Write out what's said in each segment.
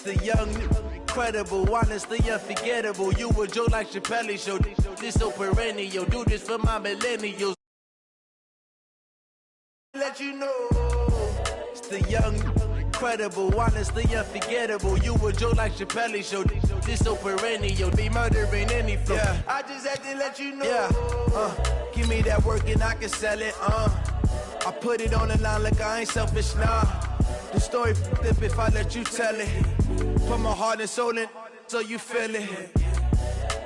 The young, incredible, honestly unforgettable. You a Joe like Chappelle show. This so perennial. Do this for my millennials. Let you know. It's the young, incredible, honestly unforgettable. You a Joe like Chappelle show. This so perennial. Be murdering any flow. Yeah. I just had to let you know. Yeah. Give me that work and I can sell it. I put it on the line like I ain't selfish now. The story flip if I let you tell it. Put my heart and soul in so you feel it.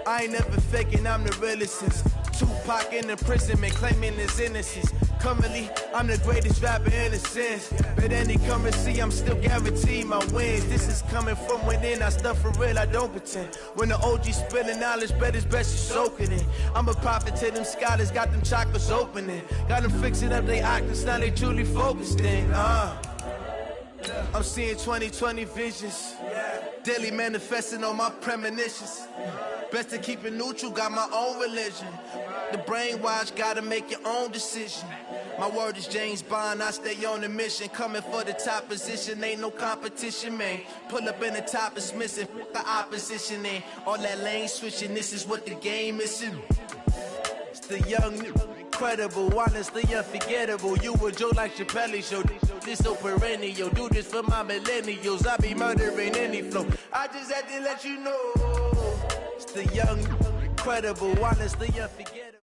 I ain't never faking, I'm the realest since Tupac in imprisonment, claiming his innocence. Currently, I'm the greatest rapper in a sense. But any currency, I'm still guaranteed my wins. This is coming from within, I stuff for real, I don't pretend. When the OG spilling knowledge, bet it's best you soak it in. I'm a prophet to them scholars, got them chakras opening. Got them fixing up they octaves, now they truly focused in. I'm seeing 2020 visions. Daily manifesting on my premonitions. Best to keep it neutral, got my own religion. The brainwash, gotta make your own decision. My word is James Bond, I stay on a mission. Coming for the top position, ain't no competition, man. Pull up in the top is missing, the opposition ain't. All that lane switching, this is what the game is. It's the young, incredible, honestly unforgettable. You a Joe like Chappelle show. This so perennial. Do this for my millennials. I be murdering any flow. I just had to let you know. It's the young, incredible, honestly unforgettable.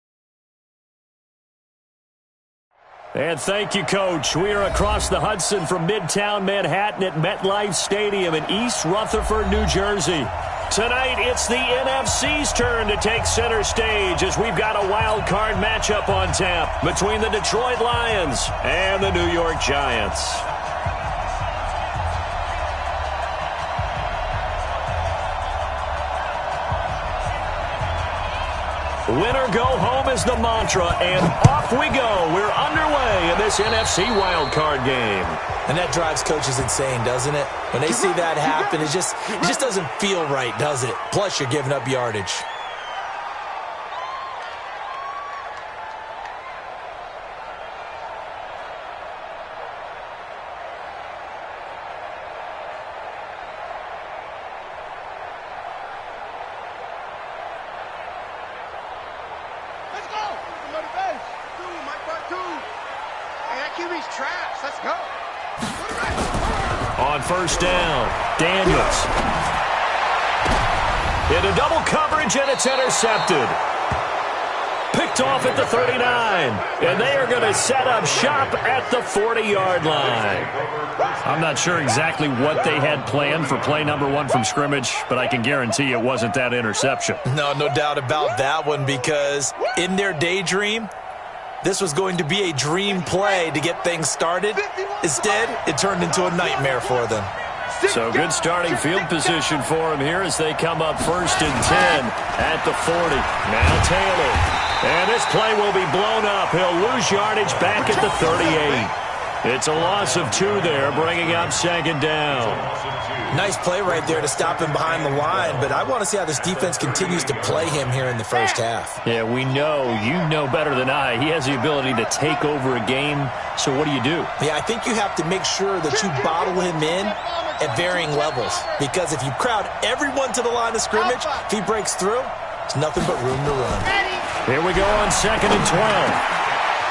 And thank you, Coach. We are across the Hudson from Midtown Manhattan at MetLife Stadium in East Rutherford, New Jersey. Tonight, it's the NFC's turn to take center stage as we've got a wild card matchup on tap between the Detroit Lions and the New York Giants. Winner go home is the mantra, and off we go. We're underway in this NFC wildcard game. And that drives coaches insane, doesn't it? When they see that happen, it just doesn't feel right, does it? Plus, you're giving up yardage. On first down, Daniels. Into double coverage, and it's intercepted. Picked off at the 39. And they are going to set up shop at the 40-yard line. I'm not sure exactly what they had planned for play number one from scrimmage, but I can guarantee it wasn't that interception. No doubt about that one, because in their daydream, this was going to be a dream play to get things started. Instead, it turned into a nightmare for them. So good starting field position for him here as they come up 1st and 10 at the 40. Now Taylor. And this play will be blown up. He'll lose yardage back at the 38. It's a loss of 2 there, bringing up 2nd down. Nice play right there to stop him behind the line, but I want to see how this defense continues to play him here in the first half. Yeah, we know. You know better than I. He has the ability to take over a game, so what do you do? Yeah, I think you have to make sure that you bottle him in at varying levels, because if you crowd everyone to the line of scrimmage, if he breaks through, it's nothing but room to run. Here we go on 2nd and 12.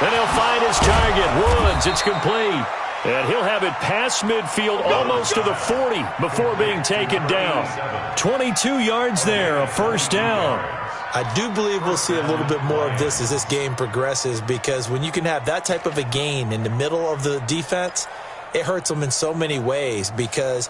Then he'll find his target, Woods. It's complete. And he'll have it past midfield almost to the 40 before being taken down. 22 yards there, a first down. I do believe we'll see a little bit more of this as this game progresses, because when you can have that type of a gain in the middle of the defense, it hurts them in so many ways, because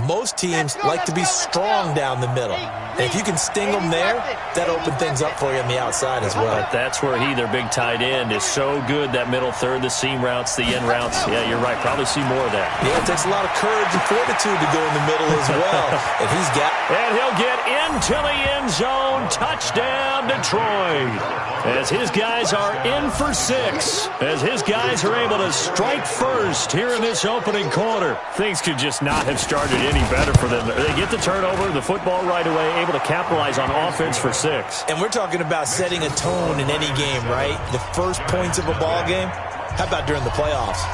most teams like to be strong down the middle. And if you can sting them there, that opens things up for you on the outside as well. But that's where their big tight end, is so good, that middle third, the seam routes, the end routes. Yeah, you're right. Probably see more of that. Yeah, it takes a lot of courage and fortitude to go in the middle as well. And he's got... And he'll get into the end zone. Touchdown, Detroit. As his guys are in for 6. As his guys are able to strike first here in this opening quarter. Things could just not have started any better for them. They get the turnover, the football right away, able to capitalize on offense for 6. And we're talking about setting a tone in any game, right? The first points of a ball game. How about during the playoffs?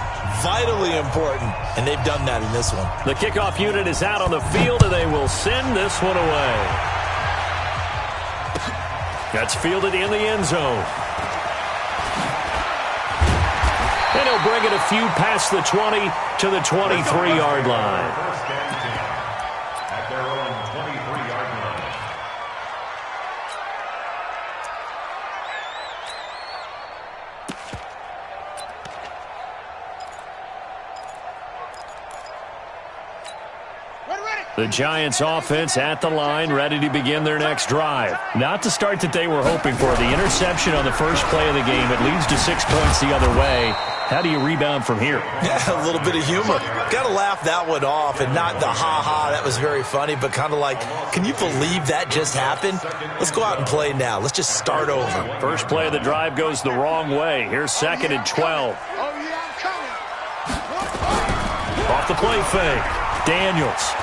vitally important, and they've done that in this one. The kickoff unit is out on the field, and they will send this one away. That's fielded in the end zone. And he'll bring it a few past the 20 to the 23-yard line. At their own 23-yard line. The Giants offense at the line, ready to begin their next drive. Not the start that they were hoping for. The interception on the first play of the game. It leads to 6 points the other way. How do you rebound from here? Yeah, a little bit of humor. Got to laugh that one off, and not the ha-ha, that was very funny, but kind of like, can you believe that just happened? Let's go out and play now. Let's just start over. First play of the drive goes the wrong way. Here's 2nd and 12. Off the play fake. Daniels.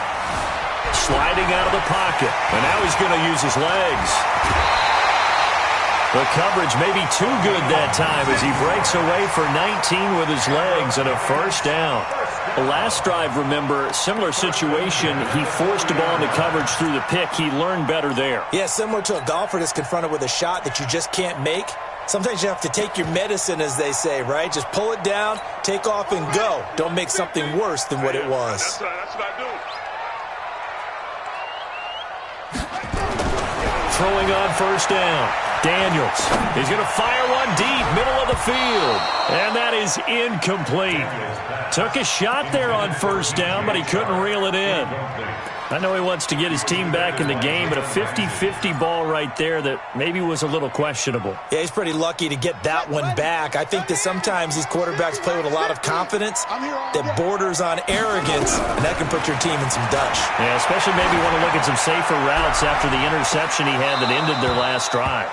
Sliding out of the pocket. And now he's going to use his legs. The coverage may be too good that time as he breaks away for 19 with his legs and a first down. The last drive, remember, similar situation. He forced a ball into coverage through the pick. He learned better there. Yeah, similar to a golfer that's confronted with a shot that you just can't make. Sometimes you have to take your medicine, as they say, right? Just pull it down, take off, and go. Don't make something worse than what it was. That's right. That's what I do. Throwing on first down. Daniels. He's going to fire one deep, middle of the field. And that is incomplete. Took a shot there on first down, but he couldn't reel it in. I know he wants to get his team back in the game, but a 50-50 ball right there that maybe was a little questionable. Yeah, he's pretty lucky to get that one back. I think that sometimes these quarterbacks play with a lot of confidence that borders on arrogance, and that can put your team in some dutch. Yeah, especially maybe want to look at some safer routes after the interception he had that ended their last drive.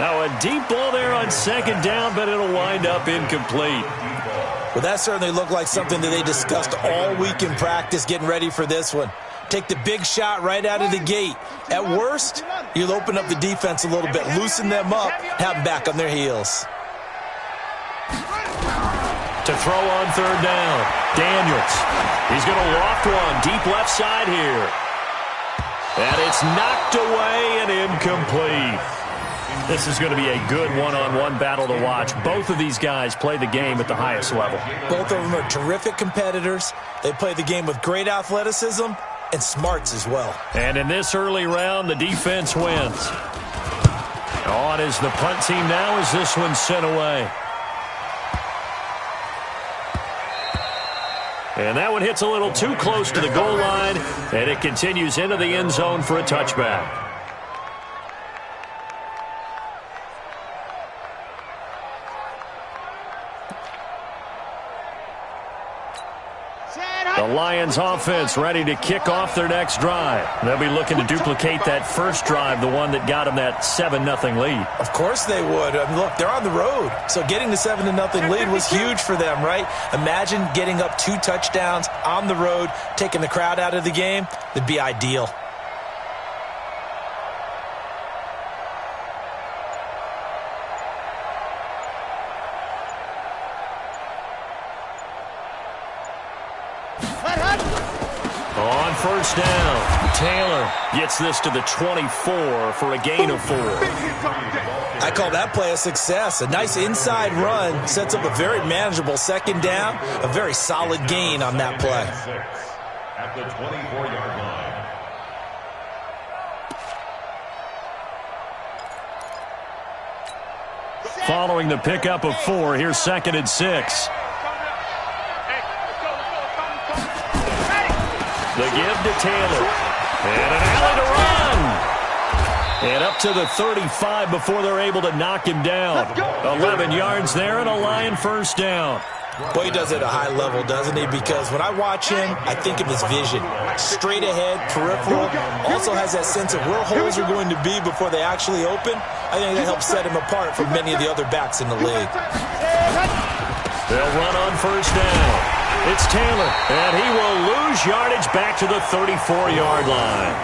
Now a deep ball there on 2nd down, but it'll wind up incomplete. Well, that certainly looked like something that they discussed all week in practice getting ready for this one. Take the big shot right out of the gate. At worst, you'll open up the defense a little bit, loosen them up, have them back on their heels. To throw on 3rd down, Daniels. He's going to loft one deep left side here. And it's knocked away and incomplete. This is going to be a good one-on-one battle to watch. Both of these guys play the game at the highest level. Both of them are terrific competitors. They play the game with great athleticism and smarts as well. And in this early round, the defense wins. On is the punt team now as this one's sent away. And that one hits a little too close to the goal line, and it continues into the end zone for a touchback. The Lions offense ready to kick off their next drive. They'll be looking to duplicate that first drive, the one that got them that 7-0 lead. Of course they would. I mean, look, they're on the road. So getting the 7-0 lead was huge for them, right? Imagine getting up 2 touchdowns on the road, taking the crowd out of the game. That'd be ideal. On first down, Taylor gets this to the 24 for a gain of 4. I call that play a success. A nice inside run sets up a very manageable 2nd down, a very solid gain on that play. At the 24-yard line. Following the pickup of 4, here's 2nd and 6. The give to Taylor. And an alley to run. And up to the 35 before they're able to knock him down. 11 yards there and a Lion first down. Boy, he does it at a high level, doesn't he? Because when I watch him, I think of his vision. Straight ahead, peripheral. Also has that sense of where holes are going to be before they actually open. I think that helps set him apart from many of the other backs in the league. They'll run on first down. It's Taylor, and he will lose yardage back to the 34-yard line.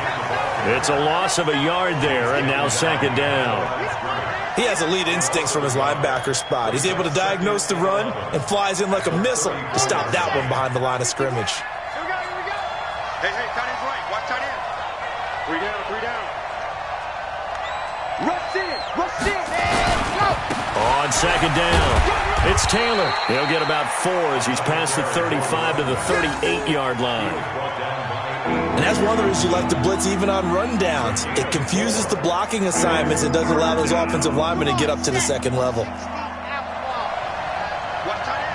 It's a loss of a yard there, and now 2nd down. He has elite instincts from his linebacker spot. He's able to diagnose the run and flies in like a missile to stop that one behind the line of scrimmage. Here we go. Hey, tight end's right. Watch tight end. 3 down. Rush in. And go. On second down, it's Taylor. He'll get about 4 as he's past the 35 to the 38-yard line. And that's one of the reasons you like to blitz even on rundowns. It confuses the blocking assignments and doesn't allow those offensive linemen to get up to the second level. Watch tight end.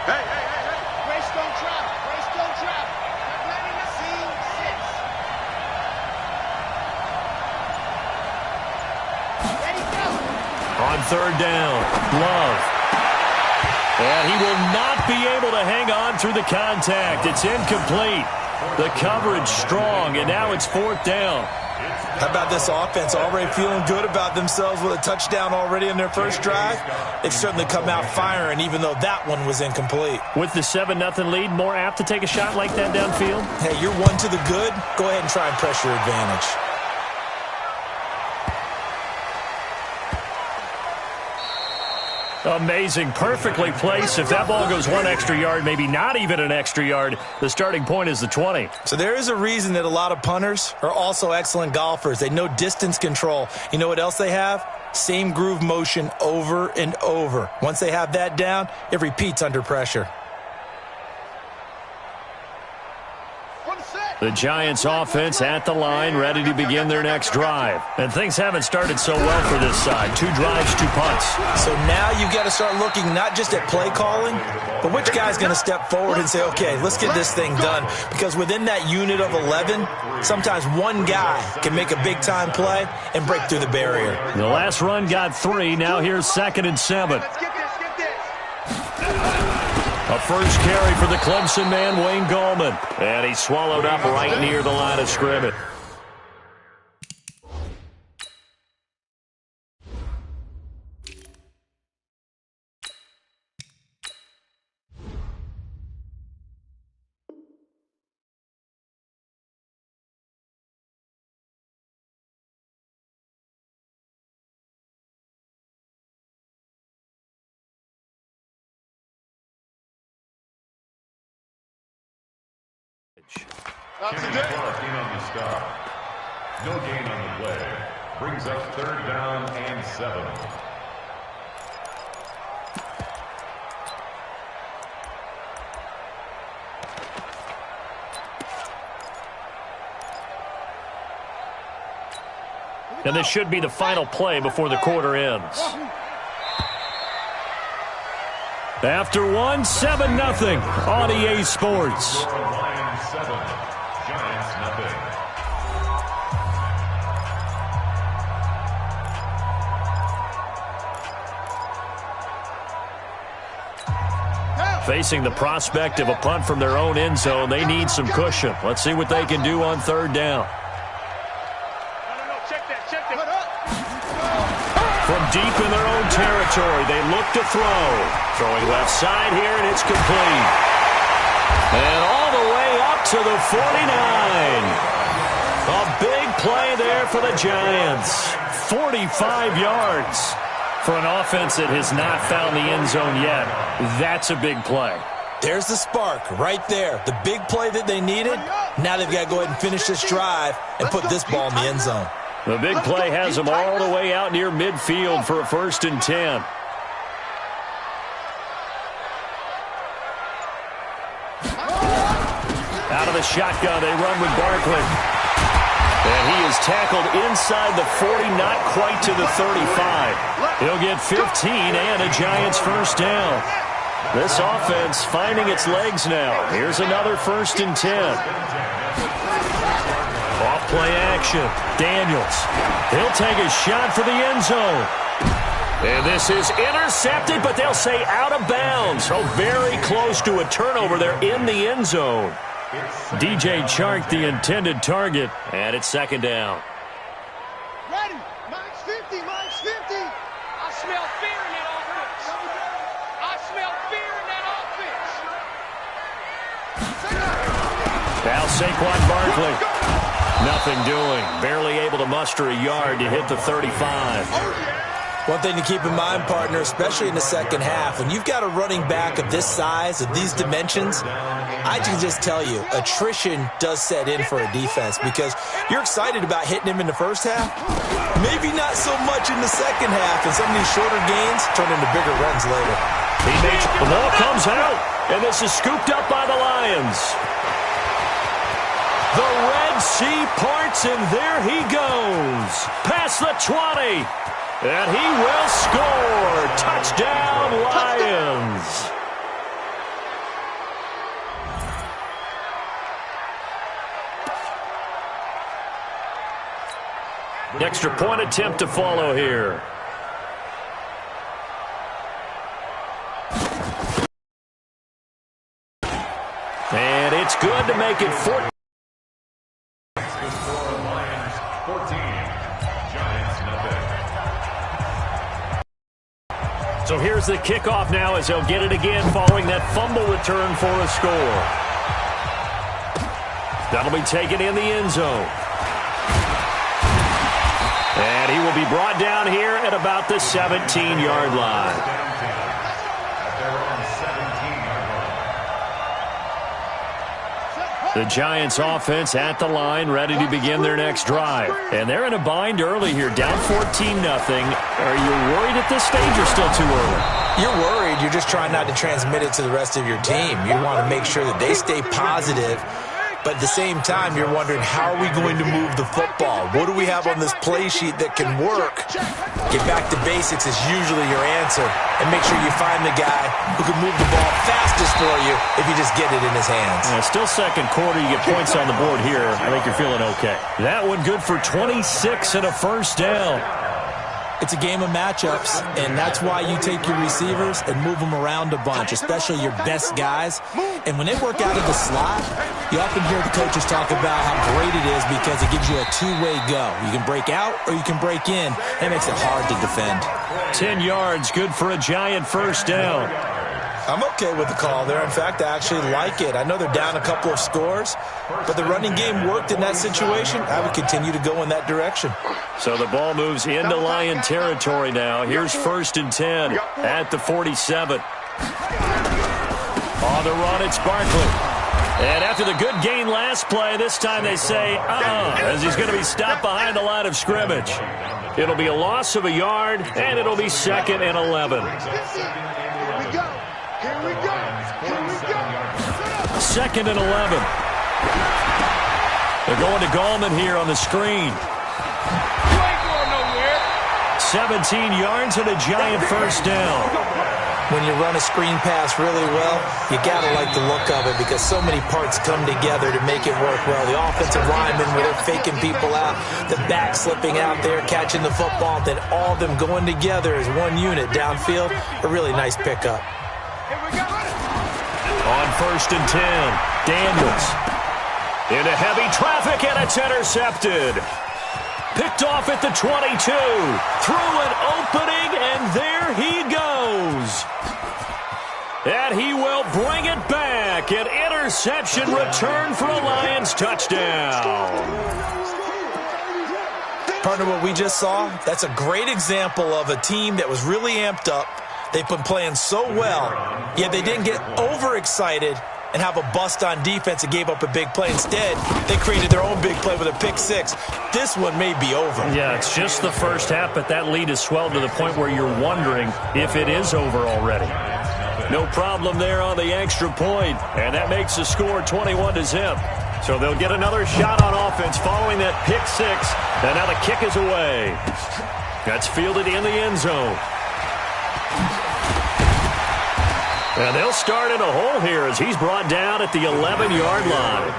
Hey. Grace don't travel. Ready, go. On third down, Love. And he will not be able to hang on through the contact. It's incomplete. The coverage strong, and now it's 4th down. How about this offense already feeling good about themselves with a touchdown already in their first drive? They've certainly come out firing, even though that one was incomplete. With the 7-0 lead, more apt to take a shot like that downfield? Hey, you're one to the good. Go ahead and try and press your advantage. Amazing. Perfectly placed. If that ball goes 1 extra yard, maybe not even an extra yard, the starting point is the 20. So there is a reason that a lot of punters are also excellent golfers. They know distance control. You know what else they have? Same groove motion over and over. Once they have that down, it repeats under pressure. The Giants offense at the line, ready to begin their next drive. And things haven't started so well for this side. 2 drives, 2 punts. So now you've got to start looking not just at play calling, but which guy's going to step forward and say, okay, let's get this thing done. Because within that unit of 11, sometimes one guy can make a big-time play and break through the barrier. The last run got 3. Now here's 2nd and 7. Let's get this. A first carry for the Clemson man, Wayne Gallman. And he's swallowed up right near the line of scrimmage. Kenny Clark in on the stop. No gain on the play. Brings up 3rd down and 7. And this should be the final play before the quarter ends. After 1, 7-0 on EA Sports. Lions 7, Giants nothing. Facing the prospect of a punt from their own end zone, they need some cushion. Let's see what they can do on 3rd down. No, check that. From deep in their own territory, they look to throw. Throwing left side here, and it's complete. And all the way up to the 49. A big play there for the Giants. 45 yards. For an offense that has not found the end zone yet, that's a big play. There's the spark right there. The big play that they needed. Now they've got to go ahead and finish this drive and put this ball in the end zone. The big play has them all the way out near midfield for a 1st and 10. Out of the shotgun, they run with Barkley. And he is tackled inside the 40, not quite to the 35. He'll get 15 and a Giants 1st down. This offense finding its legs now. Here's another 1st and 10. Off play action. Daniels. He'll take a shot for the end zone. And this is intercepted, but they'll say out of bounds. So very close to a turnover there in the end zone. DJ Chark, the intended target, and it's 2nd down. Ready. Mine's 50. I smell fear in that offense. Now Saquon Barkley. Nothing doing. Barely able to muster a yard to hit the 35. One thing to keep in mind, partner, especially in the second half, when you've got a running back of this size, of these dimensions, I can just tell you, attrition does set in for a defense because you're excited about hitting him in the first half, maybe not so much in the second half, and some of these shorter gains turn into bigger runs later. The ball comes out, and this is scooped up by the Lions. The Red Sea parts, and there he goes. Past the 20. And he will score. Touchdown, Lions. Extra point attempt to follow here. And it's good to make it 14. So here's the kickoff now as they'll get it again following that fumble return for a score. That'll be taken in the end zone. And he will be brought down here at about the 17-yard line. The Giants offense at the line, ready to begin their next drive. And they're in a bind early here, down 14-0. Are you worried at this stage or still too early? You're worried. You're just trying not to transmit it to the rest of your team. You want to make sure that they stay positive. But at the same time, you're wondering, how are we going to move the football? What do we have on this play sheet that can work? Get back to basics is usually your answer. And make sure you find the guy who can move the ball fastest for you if you just get it in his hands. Yeah, still second quarter. You get points on the board here. I think you're feeling okay. That one good for 26 and a first down. It's a game of matchups, and that's why you take your receivers and move them around a bunch, especially your best guys. And when they work out of the slot, you often hear the coaches talk about how great it is because it gives you a two-way go. You can break out or you can break in. That makes it hard to defend. 10 yards, good for a Giant first down. I'm okay with the call there. In fact, I actually like it. I know they're down a couple of scores, but the running game worked in that situation. I would continue to go in that direction. So the ball moves into Lion territory now. Here's 1st and 10 at the 47. On the run, it's Barkley. And after the good gain last play, this time they say, as he's going to be stopped behind the line of scrimmage. It'll be a loss of a yard, and it'll be 2nd and 11. Here we go. 2nd and 11. They're going to Gallman here on the screen. 17 yards and a Giant first down. When you run a screen pass really well, you got to like the look of it because so many parts come together to make it work well. The offensive linemen, where they're faking people out, the back slipping out there, catching the football, then all of them going together as one unit downfield. A really nice pickup. On 1st and 10, Daniels. Into heavy traffic, and it's intercepted. Picked off at the 22. Through an opening, and there he goes. And he will bring it back. An interception return for a Lions touchdown. Partner, what we just saw, that's a great example of a team that was really amped up. They've been playing so well, yet they didn't get overexcited and have a bust on defense and gave up a big play. Instead, they created their own big play with a pick six. This one may be over. Yeah, it's just the first half, but that lead has swelled to the point where you're wondering if it is over already. No problem there on the extra point, and that makes the score 21-0. So they'll get another shot on offense following that pick six, and now the kick is away. That's fielded in the end zone. And they'll start in a hole here as he's brought down at the 11-yard line.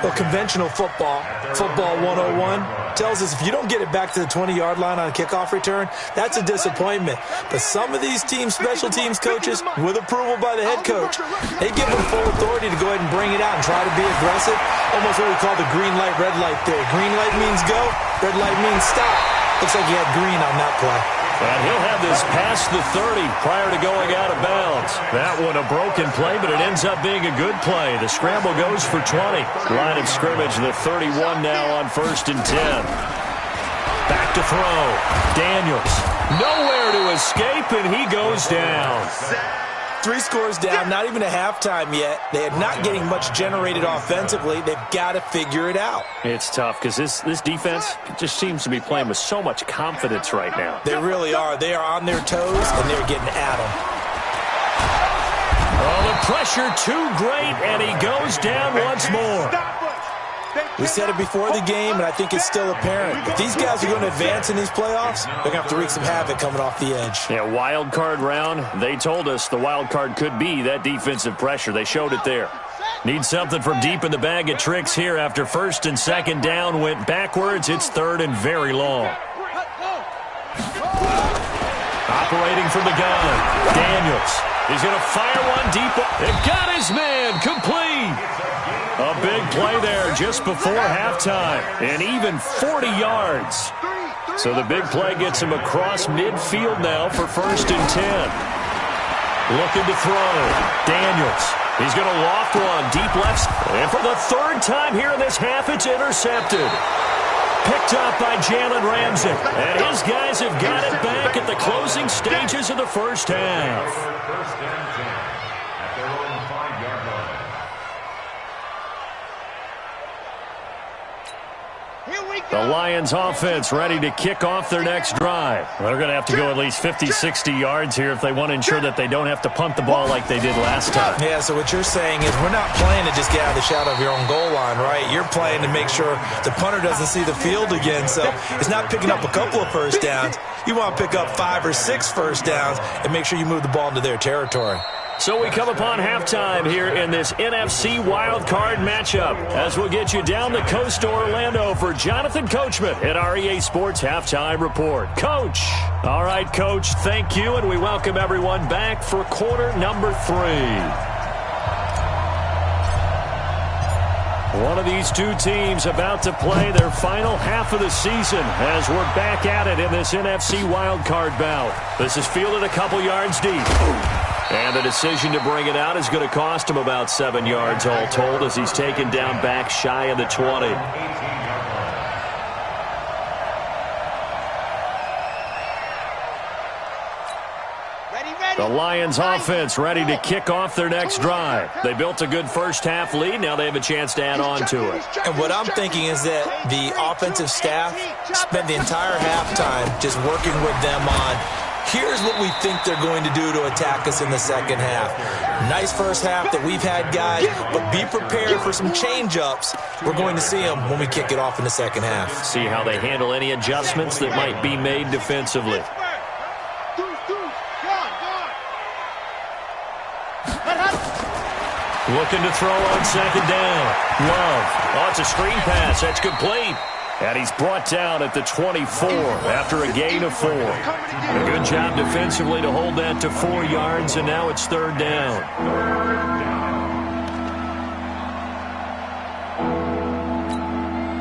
Well, conventional football 101, tells us if you don't get it back to the 20-yard line on a kickoff return, that's a disappointment. But some of these teams, special teams coaches, with approval by the head coach, they give them full authority to go ahead and bring it out and try to be aggressive. Almost what we call the green light, red light theory. Green light means go, red light means stop. Looks like he had green on that play. And he'll have this past the 30 prior to going out of bounds. That one a broken play, but it ends up being a good play. The scramble goes for 20. Line of scrimmage, the 31 now on 1st and 10. Back to throw. Daniels. Nowhere to escape, and he goes down. 3 scores down, not even a halftime yet. They are not getting much generated offensively. They've got to figure it out. It's tough because this defense just seems to be playing with so much confidence right now. They really are. They are on their toes, and they're getting at them. Oh, the pressure too great, and he goes down once more. We said it before the game, and I think it's still apparent. If these guys are going to advance in these playoffs, they're going to have to wreak some havoc coming off the edge. Yeah, wild card round. They told us the wild card could be that defensive pressure. They showed it there. Need something from deep in the bag of tricks here after first and second down went backwards. It's third and very long. Operating from the gun, Daniels. He's going to fire one deep. It got his man complete. A big play there just before halftime, and even 40 yards. So the big play gets him across midfield now for first and 10. Looking to throw. Daniels. He's going to loft one deep left. And for the third time here in this half, it's intercepted. Picked up by Jalen Ramsey. And his guys have got it back at the closing stages of the first half. First and 10 at their own 5-yard line. The Lions offense ready to kick off their next drive. Well, they're going to have to go at least 50, 60 yards here if they want to ensure that they don't have to punt the ball like they did last time. Yeah, so what you're saying is we're not playing to just get out of the shadow of your own goal line, right? You're playing to make sure the punter doesn't see the field again. So it's not picking up a couple of first downs. You want to pick up 5 or 6 first downs and make sure you move the ball into their territory. So we come upon halftime here in this NFC wildcard matchup as we'll get you down the coast to Orlando for Jonathan Coachman at our EA Sports Halftime Report. Coach. All right, Coach, thank you, and we welcome everyone back for quarter number 3. One of these two teams about to play their final half of the season as we're back at it in this NFC wildcard bout. This is fielded a couple yards deep. And the decision to bring it out is going to cost him about 7 yards all told as he's taken down back shy of the 20. The Lions offense ready to kick off their next drive. They built a good first half lead. Now they have a chance to add on to it. And what I'm thinking is that the offensive staff spent the entire halftime just working with them on here's what we think they're going to do to attack us in the second half. Nice first half that we've had, guys, but be prepared for some change-ups. We're going to see them when we kick it off in the second half. See how they handle any adjustments that might be made defensively. Looking to throw on second down. Love. Oh, it's a screen pass. That's complete. And he's brought down at the 24 after a gain of 4. A good job defensively to hold that to 4 yards, and now it's third down.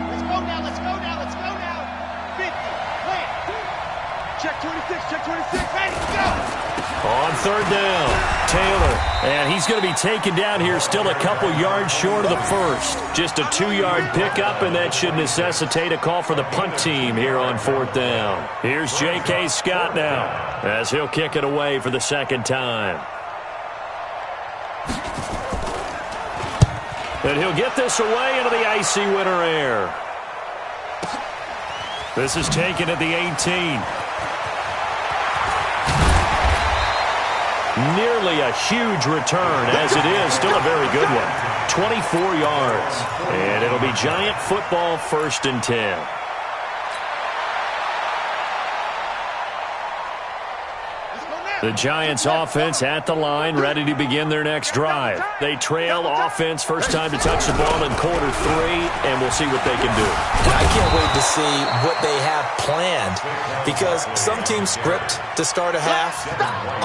Let's go now, let's go now, let's go now. 50, plant. Check 26, check 26, ready, go. On third down, Taylor. And he's going to be taken down here still a couple yards short of the first. Just a 2-yard pickup, and that should necessitate a call for the punt team here on fourth down. Here's J.K. Scott now as he'll kick it away for the second time. And he'll get this away into the icy winter air. This is taken at the 18. Nearly a huge return, as it is still a very good one. 24 yards. And it'll be Giant football, first and 10. The Giants offense at the line, ready to begin their next drive. They trail offense, first time to touch the ball in quarter 3, and we'll see what they can do. And I can't wait to see what they have planned, because some teams script to start a half.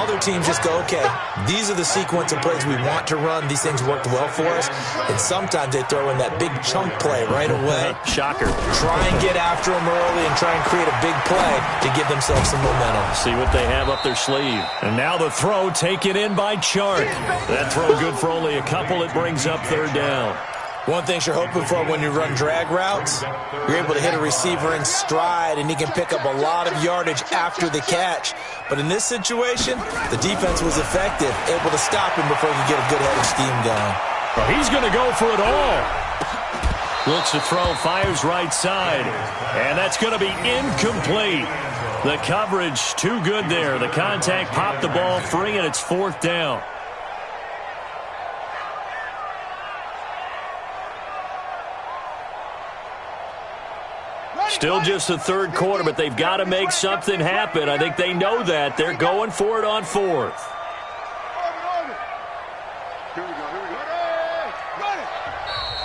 Other teams just go, okay, these are the sequence of plays we want to run. These things worked well for us. And sometimes they throw in that big chunk play right away. Shocker. Try and get after them early and try and create a big play to give themselves some momentum. See what they have up their sleeve. And now the throw taken in by Chark. That throw good for only a couple. It brings up third down. One thing you're hoping for when you run drag routes, you're able to hit a receiver in stride, and he can pick up a lot of yardage after the catch. But in this situation, the defense was effective, able to stop him before he could get a good head of steam going. Well, he's going to go for it all. Looks to throw, fires right side, and that's going to be incomplete. The coverage too good there. The contact popped the ball free, and it's 4th down. Still just the 3rd quarter, but they've got to make something happen. I think they know that. They're going for it on 4th.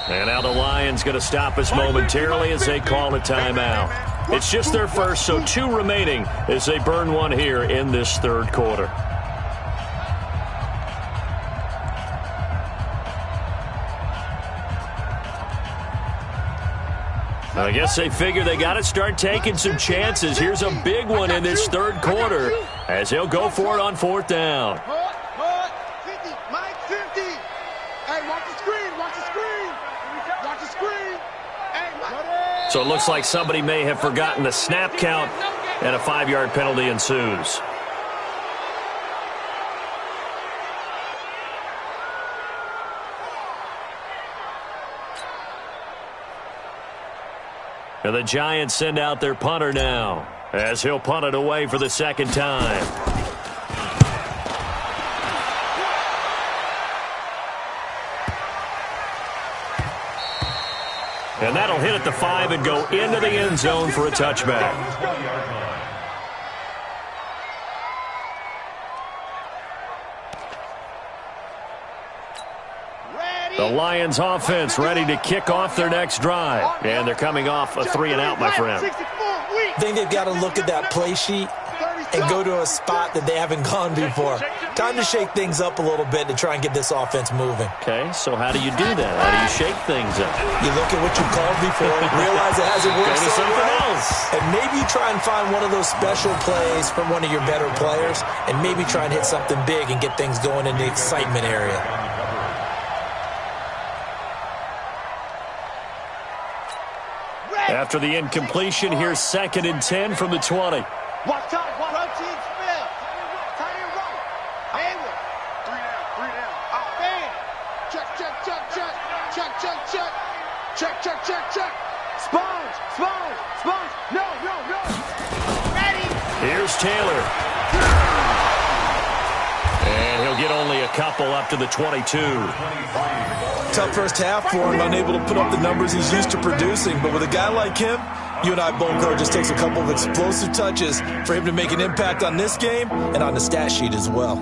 And now the Lions going to stop us momentarily as they call a timeout. It's just their first, so 2 remaining as they burn one here in this 3rd quarter. I guess they figure they got to start taking some chances. Here's a big one in this 3rd quarter as they'll go for it on 4th down. 50, Mike, 50. Hey, watch the screen, watch the screen. Watch the screen. Hey, Mike. So it looks like somebody may have forgotten the snap count, and a 5-yard penalty ensues. And the Giants send out their punter now, as he'll punt it away for the 2nd time. And that'll hit at the 5 and go into the end zone for a touchback. The Lions offense ready to kick off their next drive. And they're coming off a 3-and-out, my friend. I think they've got to look at that play sheet and go to a spot that they haven't gone before. Time to shake things up a little bit to try and get this offense moving. Okay, so how do you do that? How do you shake things up? You look at what you called before, realize it hasn't worked Go to something else. and maybe you try and find one of those special plays from one of your better players, and maybe try and hit something big and get things going in the excitement area. After the incompletion, here's 2nd and 10 from the 20. Watch out, routine spell. Tie it right. Hayward. 3 down. Out, man. Check. Check. Sponge. No. Ready. Here's Taylor. And he'll get only a couple up to the 22. Tough first half for him, unable to put up the numbers he's used to producing. But with a guy like him, you and I both know it just takes a couple of explosive touches for him to make an impact on this game and on the stat sheet as well.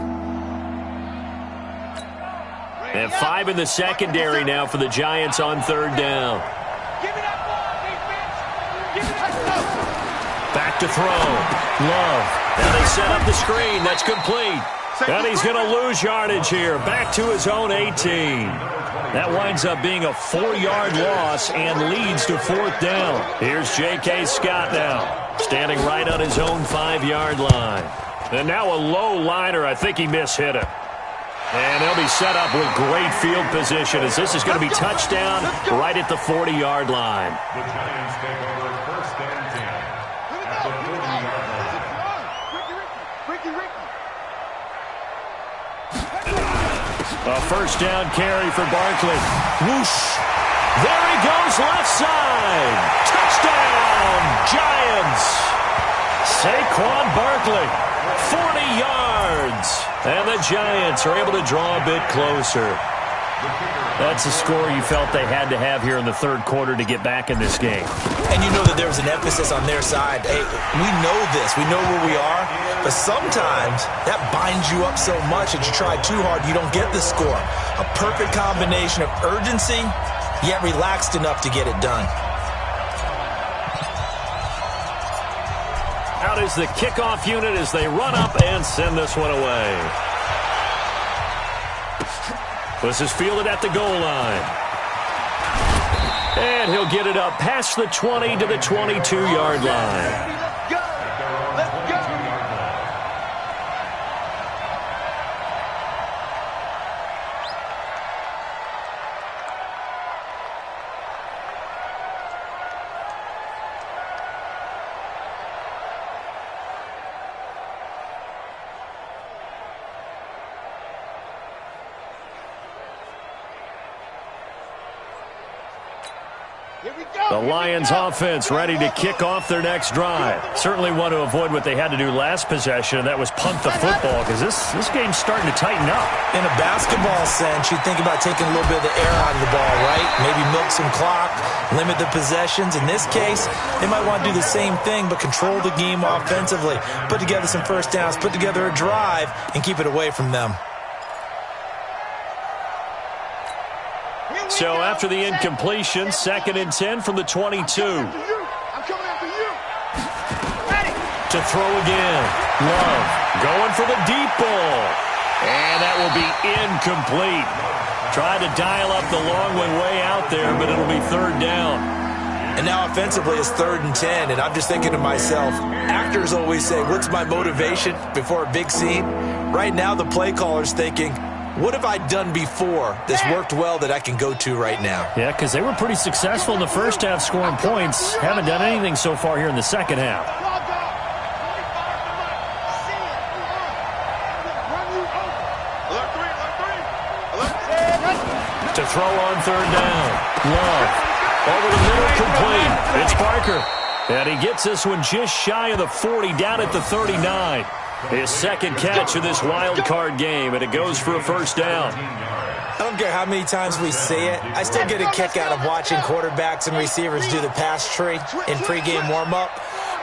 And 5 in the secondary now for the Giants on 3rd down. Back to throw. Love. Now they set up the screen. That's complete. And he's going to lose yardage here. Back to his own 18. That winds up being a 4-yard loss and leads to 4th down. Here's J.K. Scott now, standing right on his own 5-yard line. And now a low liner. I think he mishit it. And they'll be set up with great field position as this is going to be touchdown right at the 40-yard line. The Giants take over 1st and 10 at the 40-yard line. A 1st down carry for Barkley. Whoosh. There he goes, left side. Touchdown, Giants. Saquon Barkley, 40 yards. And the Giants are able to draw a bit closer. That's a score you felt they had to have here in the 3rd quarter to get back in this game. And you know that there was an emphasis on their side. Hey, we know this. We know where we are. But sometimes that binds you up so much that you try too hard, you don't get the score. A perfect combination of urgency, yet relaxed enough to get it done. Out is the kickoff unit as they run up and send this one away. This is fielded at the goal line. And he'll get it up past the 20 to the 22-yard line. The Lions offense ready to kick off their next drive. Certainly want to avoid what they had to do last possession, and that was punt the football, because this game's starting to tighten up. In a basketball sense, you think about taking a little bit of the air out of the ball, right? Maybe milk some clock, limit the possessions. In this case, they might want to do the same thing, but control the game offensively. Put together some first downs, put together a drive, and keep it away from them. So after the incompletion, 2nd and 10 from the 22. I'm coming after you. To throw again. Love going for the deep ball. And that will be incomplete. Tried to dial up the long one way out there, but it'll be 3rd down. And now offensively it's 3rd and 10, and I'm just thinking to myself, actors always say, what's my motivation before a big scene? Right now the play caller's thinking, what have I done before that's worked well that I can go to right now? Yeah, because they were pretty successful in the first half scoring points. Haven't done anything so far here in the second half. To throw on 3rd down. Love. Over the middle, complete. It's Parker. And he gets this one just shy of the 40, down at the 39. His 2nd catch of this wild card game, and it goes for a 1st down. I don't care how many times we see it. I still get a kick out of watching quarterbacks and receivers do the pass tree in pregame warm-up.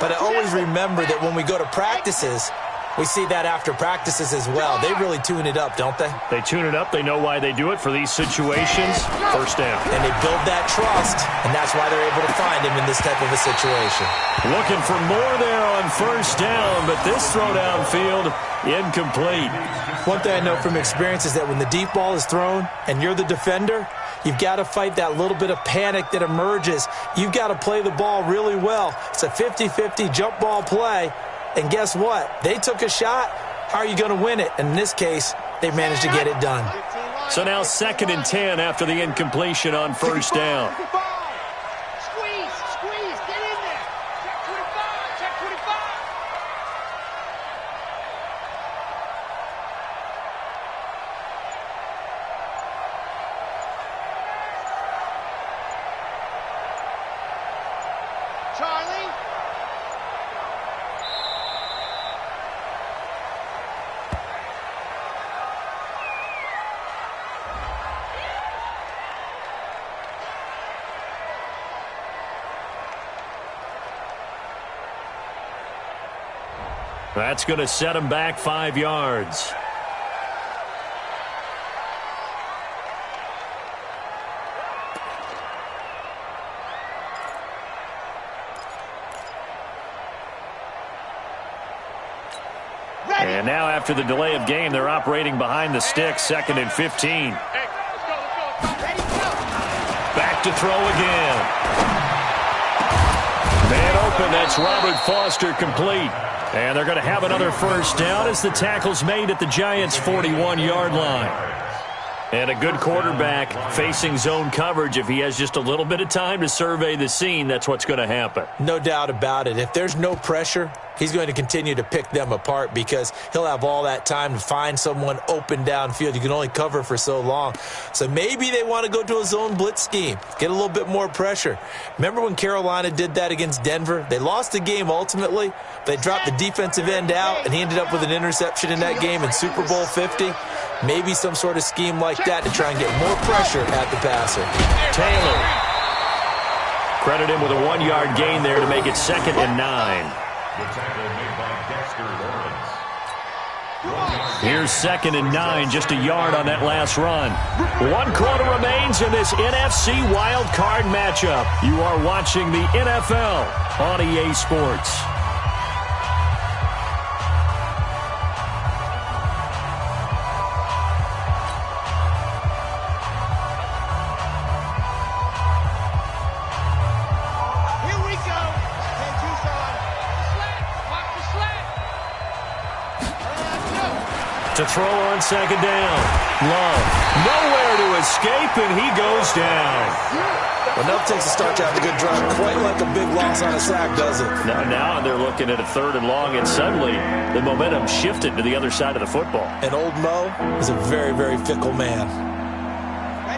But I always remember that when we go to practices, we see that after practices as well. They really tune it up, don't they? They tune it up. They know why they do it for these situations. 1st down. And they build that trust, and that's why they're able to find him in this type of a situation. Looking for more there on 1st down, but this throw downfield, incomplete. One thing I know from experience is that when the deep ball is thrown and you're the defender, you've got to fight that little bit of panic that emerges. You've got to play the ball really well. It's a 50-50 jump ball play. And guess what? They took a shot. How are you going to win it? And in this case, they managed to get it done. So now 2nd and 10 after the incompletion on 1st down. Squeeze, squeeze, get in there. Check 25, check 25. Charlie. That's going to set him back 5 yards. And now after the delay of game, they're operating behind the sticks, 2nd and 15. Back to throw again. Man open, that's Robert Foster, complete. And they're going to have another 1st down as the tackle's made at the Giants' 41-yard line. And a good quarterback facing zone coverage. If he has just a little bit of time to survey the scene, that's what's going to happen. No doubt about it. If there's no pressure, he's going to continue to pick them apart because he'll have all that time to find someone open downfield. You can only cover for so long. So maybe they want to go to a zone blitz scheme, get a little bit more pressure. Remember when Carolina did that against Denver? They lost the game ultimately. They dropped the defensive end out, and he ended up with an interception in that game in Super Bowl 50. Maybe some sort of scheme like that to try and get more pressure at the passer. Taylor. Credit him with a 1-yard gain there to make it 2nd and 9. The tackle made by Dexter Lawrence. Here's 2nd and 9, just a yard on that last run. 1 quarter remains in this NFC wild card matchup. You are watching the NFL on EA Sports. To throw on 2nd down. Love. Nowhere to escape, and he goes down. Well, that takes a start to have a good drive. Quite like a big loss on a sack, does it? Now they're looking at a 3rd and long, and suddenly the momentum shifted to the other side of the football. And old Mo is a very, very fickle man.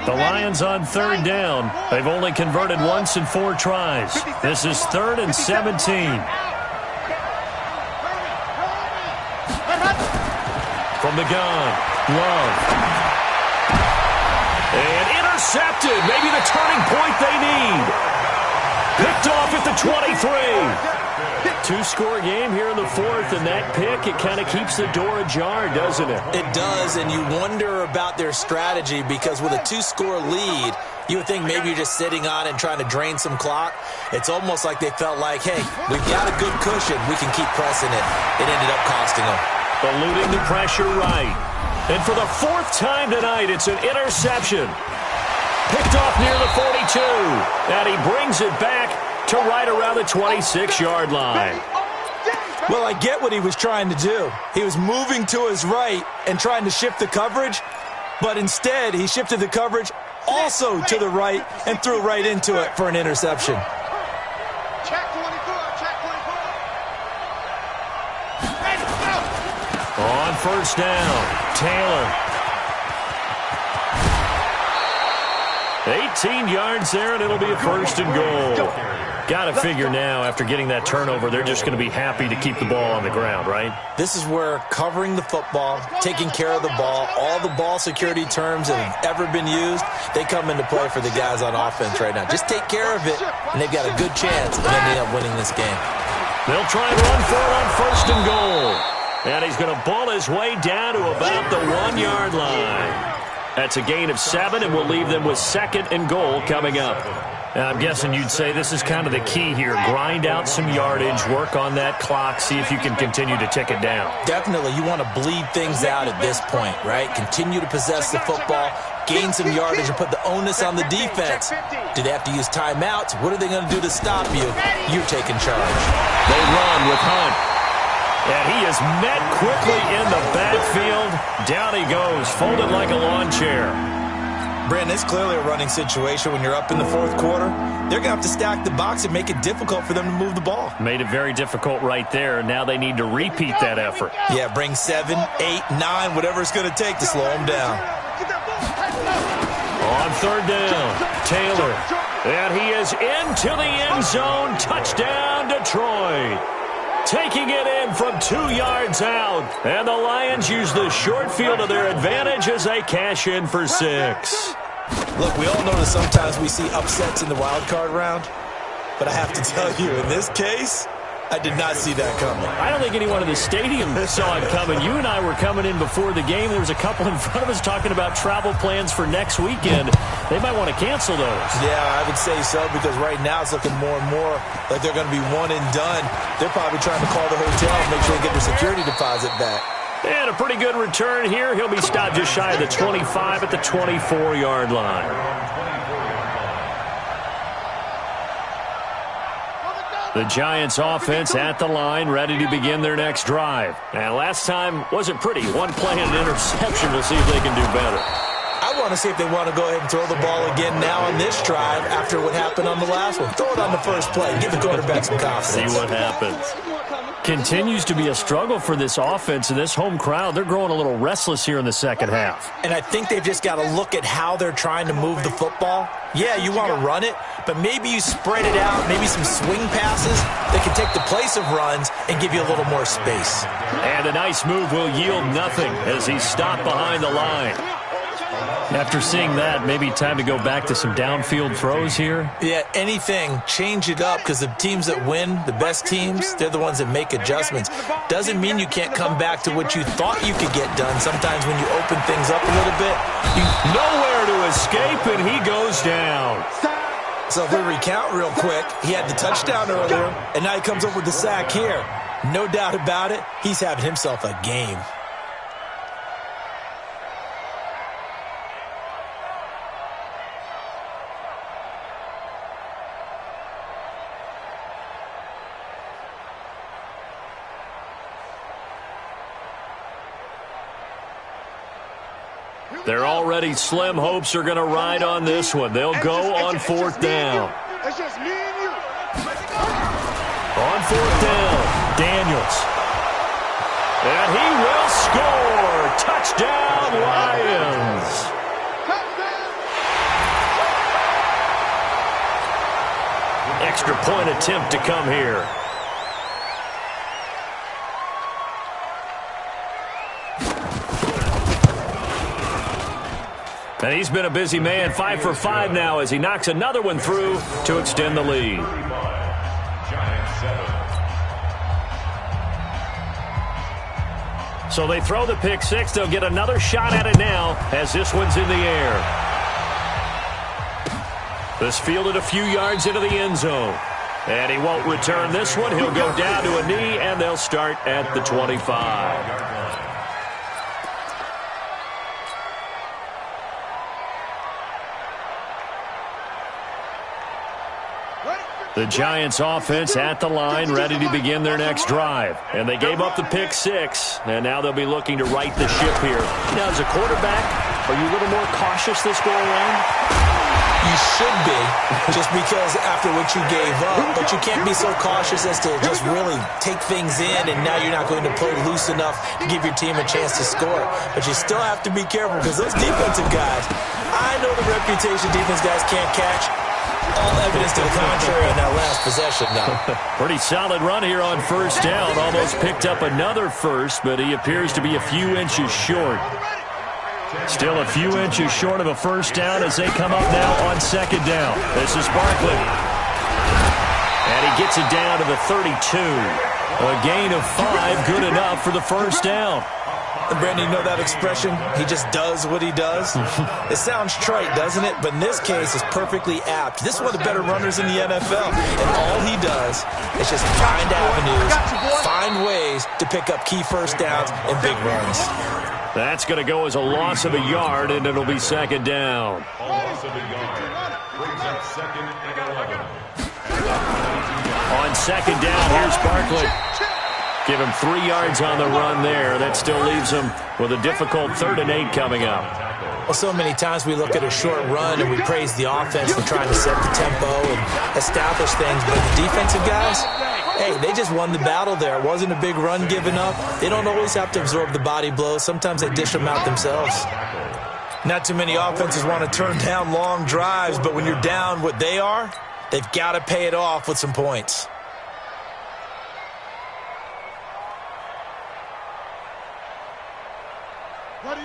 The Lions on third down. They've only converted once in 4 tries. This is 3rd and 17. From the gun, Love. And intercepted. Maybe the turning point they need. Picked off at the 23. 2-score game here in the 4th, and that pick, it kind of keeps the door ajar, doesn't it? It does, and you wonder about their strategy because with a 2-score lead, you would think maybe you're just sitting on it and trying to drain some clock. It's almost like they felt like, hey, we've got a good cushion. We can keep pressing it. It ended up costing them. Eluding the pressure right. And for the 4th time tonight, it's an interception. Picked off near the 42. And he brings it back to right around the 26-yard line. Well, I get what he was trying to do. He was moving to his right and trying to shift the coverage, but instead he shifted the coverage also to the right and threw right into it for an interception. Check 24, check 24. On first down, Taylor. 18 yards there, and it'll be a 1st and goal. Got to figure now, after getting that turnover, they're just going to be happy to keep the ball on the ground, right? This is where covering the football, taking care of the ball, all the ball security terms that have ever been used, they come into play for the guys on offense right now. Just take care of it, and they've got a good chance of ending up winning this game. They'll try and run for it on 1st and goal. And he's going to ball his way down to about the 1-yard line. That's a gain of 7, and we'll leave them with 2nd and goal coming up. Now, I'm guessing you'd say this is kind of the key here. Grind out some yardage, work on that clock, see if you can continue to tick it down. Definitely. You want to bleed things out at this point, right? Continue to possess the football, gain some yardage, and put the onus on the defense. Do they have to use timeouts? What are they going to do to stop you? You're taking charge. They run with Hunt. And he is met quickly in the backfield. Down he goes, folded like a lawn chair. Brandon, it's clearly a running situation when you're up in the 4th quarter. They're going to have to stack the box and make it difficult for them to move the ball. Made it very difficult right there. Now they need to repeat that effort. Yeah, bring 7, 8, 9, whatever it's going to take to slow them down. On 3rd down, Taylor. And he is into the end zone. Touchdown, Detroit. Taking it in from 2 yards out. And the Lions use the short field to their advantage as they cash in for 6. Look, we all know that sometimes we see upsets in the wild card round. But I have to tell you, in this case, I did not see that coming. I don't think anyone in the stadium saw it coming. You and I were coming in before the game. There was a couple in front of us talking about travel plans for next weekend. They might want to cancel those. Yeah, I would say so, because right now it's looking more and more like they're going to be one and done. They're probably trying to call the hotel and make sure they get their security deposit back. And a pretty good return here. He'll be stopped just shy of the 25 at the 24-yard line. The Giants offense at the line, ready to begin their next drive. And last time wasn't pretty. One play and an interception. We'll see if they can do better. I want to see if they want to go ahead and throw the ball again now on this drive after what happened on the last one. Throw it on the first play. Give the quarterback some confidence. See what happens. Continues to be a struggle for this offense and this home crowd. They're growing a little restless here in the second half. And I think they've just got to look at how they're trying to move the football. Yeah, you want to run it, but maybe you spread it out, maybe some swing passes that can take the place of runs and give you a little more space. And a nice move will yield nothing as he's stopped behind the line. After seeing that, maybe time to go back to some downfield throws here? Yeah, anything. Change it up, because the teams that win, the best teams, they're the ones that make adjustments. Doesn't mean you can't come back to what you thought you could get done. Sometimes when you open things up a little bit, nowhere to escape, and he goes down. So if we recount real quick, he had the touchdown earlier, and now he comes up with the sack here. No doubt about it, he's having himself a game. They're already slim hopes are going to ride on this one. They'll go on 4th down. It's just me and you. On 4th down, Daniels. And he will score. Touchdown, Lions. extra point attempt to come here. And he's been a busy man, 5 for 5 now as he knocks another one through to extend the lead. So they throw the pick six. They'll get another shot at it now as this one's in the air. This fielded a few yards into the end zone. And he won't return this one. He'll go down to a knee, and they'll start at the 25. The Giants offense at the line, ready to begin their next drive. And they gave up the pick six, and now they'll be looking to right the ship here. Now, as a quarterback, are you a little more cautious this go around? You should be, just because after what you gave up, but you can't be so cautious as to just really take things in, and now you're not going to play loose enough to give your team a chance to score. But you still have to be careful because those defensive guys, I know the reputation defense guys can't catch. All evidence to the contrary in that last possession now. Pretty solid run here on first down. Almost picked up another first, but he appears to be a few inches short. Still a few inches short of a first down as they come up now on second down. This is Barkley. And he gets it down to the 32. A gain of 5, good enough for the first down. And Brandon, you know that expression? He just does what he does. It sounds trite, doesn't it? But in this case, it's perfectly apt. This is one of the better runners in the NFL. And all he does is just find avenues, find ways to pick up key first downs and big runs. That's going to go as a loss of a yard, and it'll be second down. A loss of a yard brings up second and 11. On second down, here's Barkley. Give him 3 yards on the run there. That still leaves him with a difficult 3rd and 8 coming up. Well, so many times we look at a short run and we praise the offense for trying to set the tempo and establish things. But the defensive guys, hey, they just won the battle there. It wasn't a big run given up. They don't always have to absorb the body blows. Sometimes they dish them out themselves. Not too many offenses want to turn down long drives, but when you're down what they are, they've got to pay it off with some points.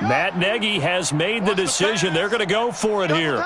Matt Nagy has made the decision. They're going to go for it here.